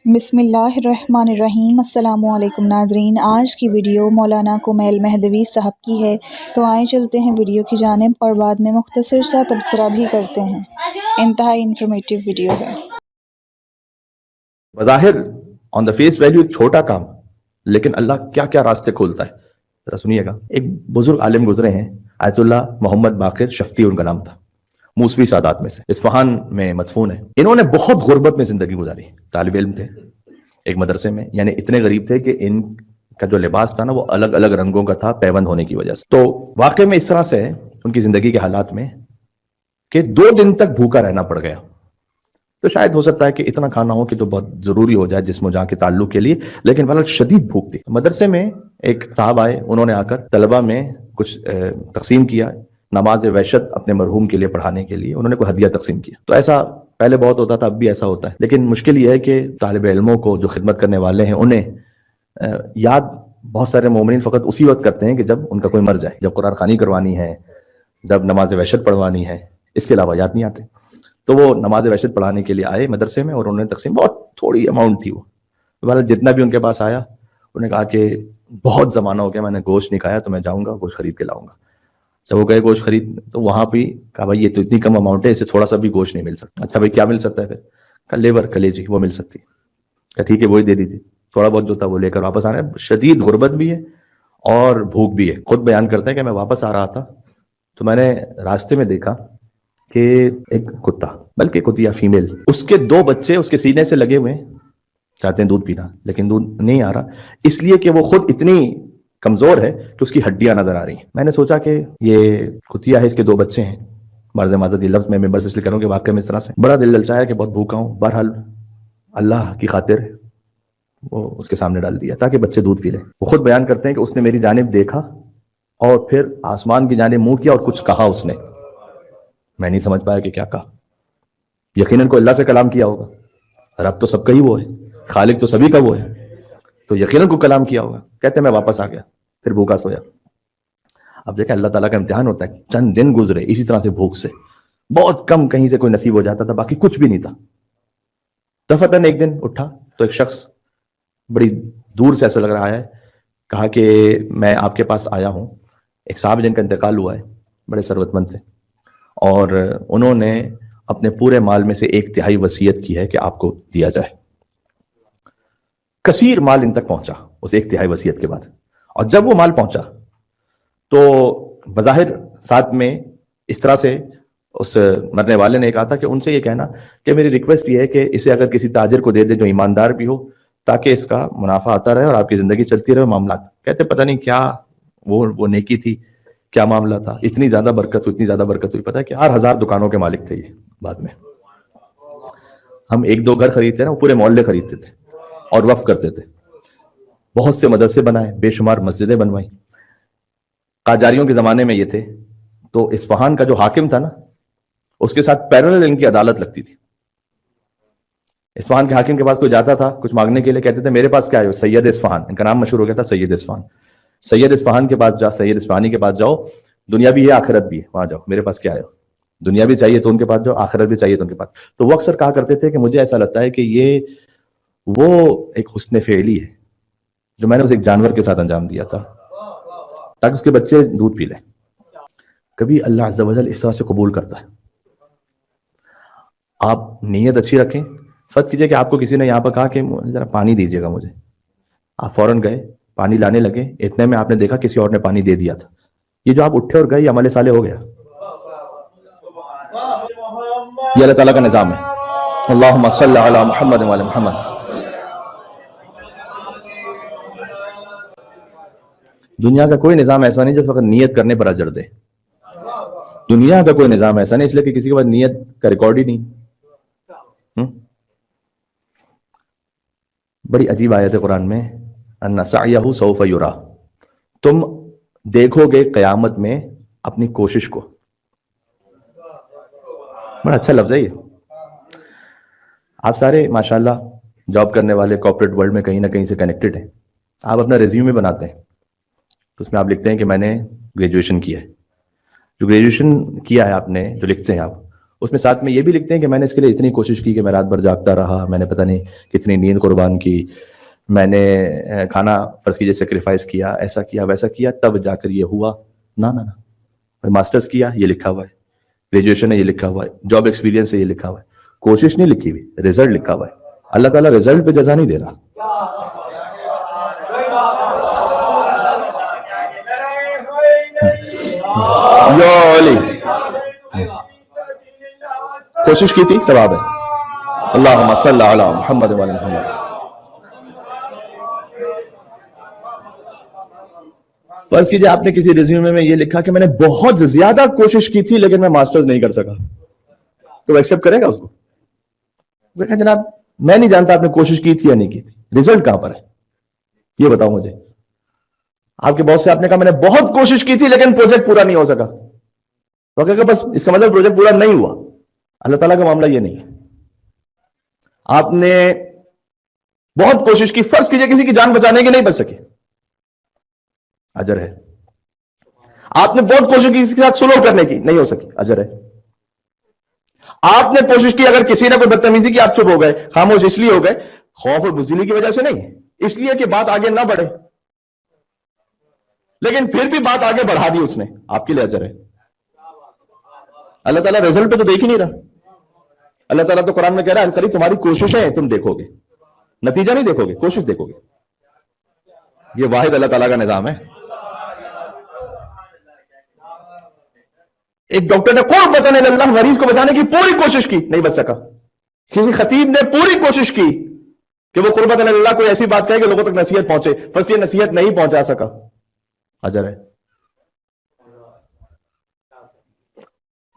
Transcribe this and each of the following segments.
بسم اللہ الرحمن الرحیم۔ السلام علیکم ناظرین، آج کی ویڈیو مولانا کمیل مہدوی صاحب کی ہے، تو آئیں چلتے ہیں ویڈیو کی جانب اور بعد میں مختصر سا تبصرہ بھی کرتے ہیں۔ انتہائی انفارمیٹیو ویڈیو ہے۔ بظاہر آن دا فیس ویلیو ایک چھوٹا کام، لیکن اللہ کیا کیا راستے کھولتا ہے، ذرا سنیے گا۔ ایک بزرگ عالم گزرے ہیں، آیت اللہ محمد باقر شفتی ان کا نام تھا، موسوی سادات میں سے، اصفہان میں مدفون ہے۔ انہوں نے بہت غربت میں زندگی گزاری، طالب علم تھے ایک مدرسے میں، یعنی اتنے غریب تھے کہ ان کا جو لباس تھا نا وہ الگ الگ رنگوں کا تھا پیوند ہونے کی وجہ سے۔ تو واقعے میں اس طرح سے ان کی زندگی کے حالات میں کہ 2 دن تک بھوکا رہنا پڑ گیا۔ تو شاید ہو سکتا ہے کہ اتنا کھانا ہو کہ تو بہت ضروری ہو جائے جسم و جان کے تعلق کے لیے، لیکن بہرحال شدید بھوک تھی۔ مدرسے میں ایک صاحب آئے، انہوں نے آ کر طلبہ میں کچھ تقسیم کیا، نماز وحشت اپنے مرحوم کے لیے پڑھانے کے لیے انہوں نے کوئی ہدیہ تقسیم کیا۔ تو ایسا پہلے بہت ہوتا تھا، اب بھی ایسا ہوتا ہے، لیکن مشکل یہ ہے کہ طالب علموں کو جو خدمت کرنے والے ہیں انہیں یاد بہت سارے مومنین فقط اسی وقت کرتے ہیں کہ جب ان کا کوئی مر جائے، جب قرآن خوانی کروانی ہے، جب نماز وحشت پڑھوانی ہے، اس کے علاوہ یاد نہیں آتے۔ تو وہ نماز وحشت پڑھانے کے لیے آئے مدرسے میں، اور انہوں نے تقسیم، بہت تھوڑی اماؤنٹ تھی وہ، جتنا بھی ان کے پاس آیا انہوں نے کہا کہ بہت زمانہ ہو گیا میں نے گوشت نہیں کھایا، تو میں جاؤں گا گوشت خرید کے لاؤں گا۔ جب وہ گئے گوشت خرید، تو وہاں بھی کہا بھائی یہ تو اتنی کم اماؤنٹ ہے، اس سے تھوڑا سا بھی گوشت نہیں مل سکتا۔ اچھا بھائی کیا مل سکتا ہے پھر؟ کہا لیور، کلیجی، وہ مل سکتی ہے۔ کہا ٹھیک ہے وہی دے دیجیے۔ تھوڑا بہت جو تھا وہ لے کر واپس آ رہے ہیں، شدید غربت بھی ہے اور بھوک بھی ہے۔ خود بیان کرتے ہیں کہ میں واپس آ رہا تھا تو میں نے راستے میں دیکھا کہ ایک کتا، بلکہ کتیا فیمیل، اس کے 2 بچے اس کے سینے سے لگے ہوئے ہیں، چاہتے ہیں دودھ پینا لیکن دودھ نہیں آ رہا، اس لیے کہ وہ خود اتنی کمزور ہے کہ اس کی ہڈیاں نظر آ رہی ہیں۔ میں نے سوچا کہ یہ کتیا ہے، اس کے 2 بچے ہیں، مرض معذرت یہ لفظ میں ممبر سے اس لیے کروں کہ واقعہ میں اس طرح سے بڑا دل للچایا کہ بہت بھوکا ہوں۔ بہرحال اللہ کی خاطر وہ اس کے سامنے ڈال دیا تاکہ بچے دودھ پی لیں۔ وہ خود بیان کرتے ہیں کہ اس نے میری جانب دیکھا اور پھر آسمان کی جانب منہ کیا اور کچھ کہا اس نے، میں نہیں سمجھ پایا کہ کیا کہا۔ یقیناً کوئی اللہ سے کلام کیا ہوگا، رب تو سب کا ہی وہ ہے، خالق تو سبھی کا وہ ہے، تو یقیناً کوئی کلام کیا ہوگا۔ کہتے میں واپس آ گیا، پھر بھوکا سویا۔ اب دیکھیں اللہ تعالیٰ کا امتحان ہوتا ہے، چند دن گزرے اسی طرح سے بھوک سے، بہت کم کہیں سے کوئی نصیب ہو جاتا تھا، باقی کچھ بھی نہیں تھا۔ دفعتاً ایک دن اٹھا تو ایک شخص بڑی دور سے ایسا لگ رہا ہے، کہا کہ میں آپ کے پاس آیا ہوں، ایک صاحب جن کا انتقال ہوا ہے، بڑے ثروت مند تھے، اور انہوں نے اپنے پورے مال میں سے 1/3 وصیت کی ہے کہ آپ کو دیا جائے۔ کثیر مال ان تک پہنچا اس 1/3 وصیت کے بعد، اور جب وہ مال پہنچا تو بظاہر ساتھ میں اس طرح سے اس مرنے والے نے کہا تھا کہ ان سے یہ کہنا کہ میری ریکویسٹ یہ ہے کہ اسے اگر کسی تاجر کو دے دے جو ایماندار بھی ہو، تاکہ اس کا منافع آتا رہے اور آپ کی زندگی چلتی رہے معاملات۔ کہتے پتہ نہیں کیا وہ نیکی تھی، کیا معاملہ تھا، اتنی زیادہ برکت ہوئی، اتنی زیادہ برکت ہوئی، پتہ ہے کہ 4,000 دکانوں کے مالک تھے یہ۔ بعد میں ہم 1-2 گھر خریدتے نا، وہ پورے محلے خریدتے تھے اور وقف کرتے تھے، بہت سے مدرسے بنائے، بے شمار مسجدیں بنوائیں۔ قاجاریوں کے زمانے میں یہ تھے، تو اصفہان کا جو حاکم تھا نا، اس کے ساتھ پیرلل ان کی عدالت لگتی تھی۔ اصفہان کے حاکم کے پاس کوئی جاتا تھا کچھ مانگنے کے لیے، کہتے تھے میرے پاس کیا ہے، سید اصفہان، ان کا نام مشہور ہو گیا تھا سید اصفہان۔ سید اصفہان کے پاس جا، سید اصفہانی کے پاس جاؤ، دنیا بھی ہے آخرت بھی ہے، وہاں جاؤ، میرے پاس کیا ہے، دنیا بھی چاہیے تو ان کے پاس جاؤ، آخرت بھی چاہیے تو ان کے پاس۔ تو وہ اکثر کہا کرتے تھے کہ مجھے ایسا لگتا ہے کہ یہ وہ ایک حسن فعلی ہے جو میں نے اسے ایک جانور کے ساتھ انجام دیا تھا تاکہ اس کے بچے دودھ پی لیں۔ کبھی اللہ عز و جل اس طرح سے قبول کرتا ہے۔ آپ نیت اچھی رکھیں، فرض کیجئے کہ آپ کو کسی نے یہاں پر کہا کہ ذرا پانی دیجیے گا مجھے، آپ فوراً گئے پانی لانے لگے، اتنے میں آپ نے دیکھا کسی اور نے پانی دے دیا تھا، یہ جو آپ اٹھے اور گئے یہ عمل صالح ہو گیا۔ یہ اللہ تعالیٰ کا نظام ہے۔ اللہم صلی علی محمد وعلی محمد۔ دنیا کا کوئی نظام ایسا نہیں جو فقط نیت کرنے پر اجر دے، دنیا کا کوئی نظام ایسا نہیں، اس لیے کہ کسی کے بعد نیت کا ریکارڈ ہی نہیں۔ بڑی عجیب آیت ہے قرآن میں، ان سعیہ سوف یرا، تم دیکھو گے قیامت میں اپنی کوشش کو۔ بڑا اچھا لفظ ہے یہ۔ آپ سارے ماشاءاللہ جاب کرنے والے کارپوریٹ ورلڈ میں کہیں نہ کہیں سے کنیکٹڈ ہیں۔ آپ اپنا ریزیومے بناتے ہیں تو اس میں آپ لکھتے ہیں کہ میں نے گریجویشن کیا ہے۔ جو گریجویشن کیا ہے آپ نے، جو لکھتے ہیں آپ، اس میں ساتھ میں یہ بھی لکھتے ہیں کہ میں نے اس کے لیے اتنی کوشش کی کہ میں رات بھر جاگتا رہا, میں نے پتہ نہیں کتنی نیند قربان کی, میں نے کھانا فرض کیجیے سیکریفائس کیا, ایسا کیا ویسا کیا, تب جا کر یہ ہوا. نہ نہ نہ, ماسٹرز کیا یہ لکھا ہوا ہے, گریجویشن ہے یہ لکھا ہوا ہے, جاب ایکسپیرینس ہے یہ لکھا ہوا ہے, کوشش نہیں لکھی ہوئی, رزلٹ لکھا ہوا ہے. اللہ تعالیٰ رزلٹ پہ جزا نہیں دے رہا. کوشش کی تھی, ثواب ہے. اللہم صلی علی محمد و علی محمد. فرض کیجئے آپ نے کسی ریزیومے میں یہ لکھا کہ میں نے بہت زیادہ کوشش کی تھی لیکن میں ماسٹرز نہیں کر سکا, تو وہ ایکسپٹ کرے گا اس کو؟ وہ کہا جناب میں نہیں جانتا آپ نے کوشش کی تھی یا نہیں کی تھی, رزلٹ کہاں پر ہے یہ بتاؤ مجھے. آپ کے باس سے آپ نے کہا میں نے بہت کوشش کی تھی لیکن پروجیکٹ پورا نہیں ہو سکا, تو کہا بس اس کا مطلب پروجیکٹ پورا نہیں ہوا. اللہ تعالیٰ کا معاملہ یہ نہیں ہے. آپ نے بہت کوشش کی, فرض کیجئے کسی کی جان بچانے کی, نہیں بچ سکے, اجر ہے. آپ نے بہت کوشش کی کسی کے ساتھ سلوک کرنے کی, نہیں ہو سکی, اجر ہے. آپ نے کوشش کی اگر کسی نے کوئی بدتمیزی کی آپ چپ ہو گئے, خاموش اس لیے ہو گئے, خوف اور بزدلی کی وجہ سے نہیں, اس لیے کہ بات آگے نہ بڑھے, لیکن پھر بھی بات آگے بڑھا دی اس نے, آپ کے لیے اجر ہے. اللہ تعالیٰ رزلٹ پہ تو دیکھ ہی نہیں رہا. اللہ تعالیٰ تو قرآن میں کہہ رہا ہے قریب تمہاری کوششیں تم دیکھو گے, نتیجہ نہیں دیکھو گے, کوشش دیکھو گے. یہ واحد اللہ تعالیٰ کا نظام ہے. ایک ڈاکٹر نے قربۃ اللہ مریض کو بچانے کی پوری کوشش کی, نہیں بچ سکا. کسی خطیب نے پوری کوشش کی کہ وہ قربۃ اللہ کوئی ایسی بات کہے کہ لوگوں تک نصیحت پہنچے, فرسٹ یہ نصیحت نہیں پہنچا سکا, اجر ہے.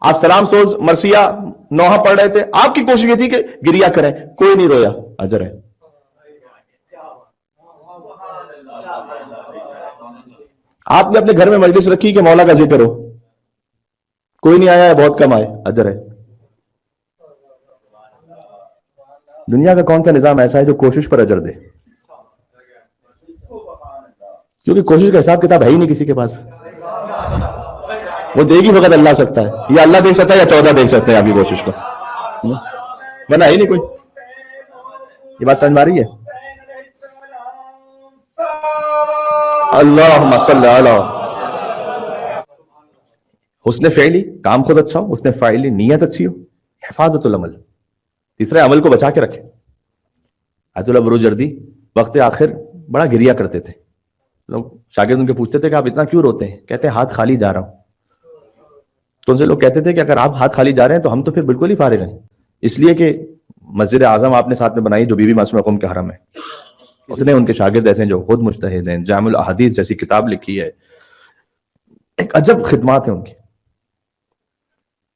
آپ سلام سوز مرثیہ نوحہ پڑھ رہے تھے, آپ کی کوشش یہ تھی کہ گریا کریں, کوئی نہیں رویا, اجر ہے. آپ نے اپنے گھر میں مجلس رکھی کہ مولا کا ذکر ہو, کوئی نہیں آیا ہے, بہت کم آئے, اجر ہے. دنیا کا کون سا نظام ایسا ہے جو کوشش پر اجر دے؟ کیونکہ کوشش کا حساب کتاب ہے ہی نہیں کسی کے پاس. وہ دے گی فقط اللہ سکتا ہے, یا اللہ دیکھ سکتا ہے یا 14 دیکھ سکتے ہیں آپ کی کوشش کو, ورنہ ہی نہیں کوئی. یہ بات سمجھ میں آ رہی ہے؟ اللہم صلی علی. حسن فعلی, کام خود اچھا ہو, حسن فعلی نیت اچھی ہو, حفاظت العمل, تیسرا عمل کو بچا کے رکھے. آیت اللہ بروجردی وقت آخر بڑا گریا کرتے تھے. لوگ شاگرد ان کے پوچھتے تھے کہ آپ اتنا کیوں روتے ہیں؟ کہتے ہیں ہاتھ خالی جا رہا ہوں. تو ان سے لوگ کہتے تھے کہ اگر آپ ہاتھ خالی جا رہے ہیں تو ہم تو پھر بالکل ہی فارغ ہیں, اس لیے کہ مسجد اعظم آپ نے ساتھ میں بنائی جو بی بی معصومہ قوم کے حرم ہے. اس نے ان کے شاگرد ایسے ہیں جو خود مجتہد ہیں, جامع الاحادیث جیسی کتاب لکھی ہے, ایک عجب خدمات ہیں ان کی.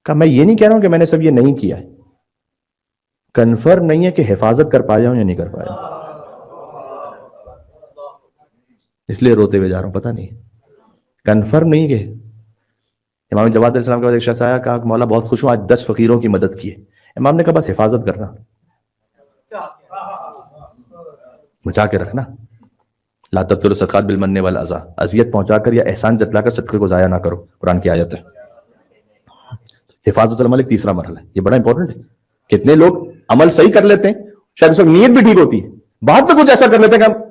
کہ میں یہ نہیں کہہ رہا ہوں کہ میں نے سب یہ نہیں کیا ہے, کنفرم نہیں ہے کہ حفاظت کر پایا ہوں یا نہیں کر پایا, اس لیے روتے ہوئے جا رہا ہوں. پتہ نہیں, کنفرم نہیں کہ امام جواد علیہ السلام کے بعد ایک شخص آیا, کہا کہ مولا بہت خوش ہوں آج 10 فقیروں کی مدد کی ہے. امام نے کہا بس حفاظت کرنا, بچا کے رکھنا. لا تبطلوا الصدقات بالمن والاذى, اذیت پہنچا کر یا احسان جتلا کر صدقے کو ضائع نہ کرو, قرآن کی آیت ہے. حفاظت العمل ایک تیسرا مرحلہ ہے, یہ بڑا امپورٹنٹ ہے. کتنے لوگ عمل صحیح کر لیتے ہیں, شاید اس وقت نیت بھی ٹھیک ہوتی ہے, بعد میں کچھ ایسا کر لیتے ہیں کہ ہم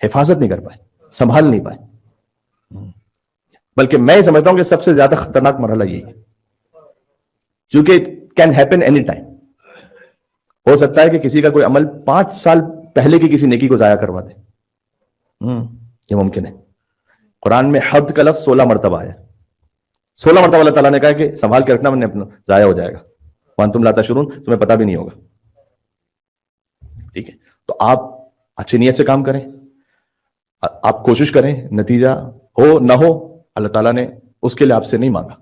حفاظت نہیں کر پائے, سنبھال نہیں پائے. بلکہ میں سمجھتا ہوں کہ سب سے زیادہ خطرناک مرحلہ یہی ہے, کیونکہ it can happen any time. ہو سکتا ہے کہ کسی کا کوئی عمل 5 سال پہلے کی کسی نیکی کو ضائع کروا دے, یہ ممکن ہے. قرآن میں حد کا لفظ 16 مرتبہ آیا. 16 مرتبہ اللہ تعالیٰ نے کہا کہ سنبھال کے رکھنا, اپنا ضائع ہو جائے گا, وانتم لا تشعرون, تمہیں پتہ بھی نہیں ہوگا. ٹھیک ہے, تو آپ اچھی نیت سے کام کریں, آپ کوشش کریں, نتیجہ ہو نہ ہو اللہ تعالیٰ نے اس کے لیے آپ سے نہیں مانگا.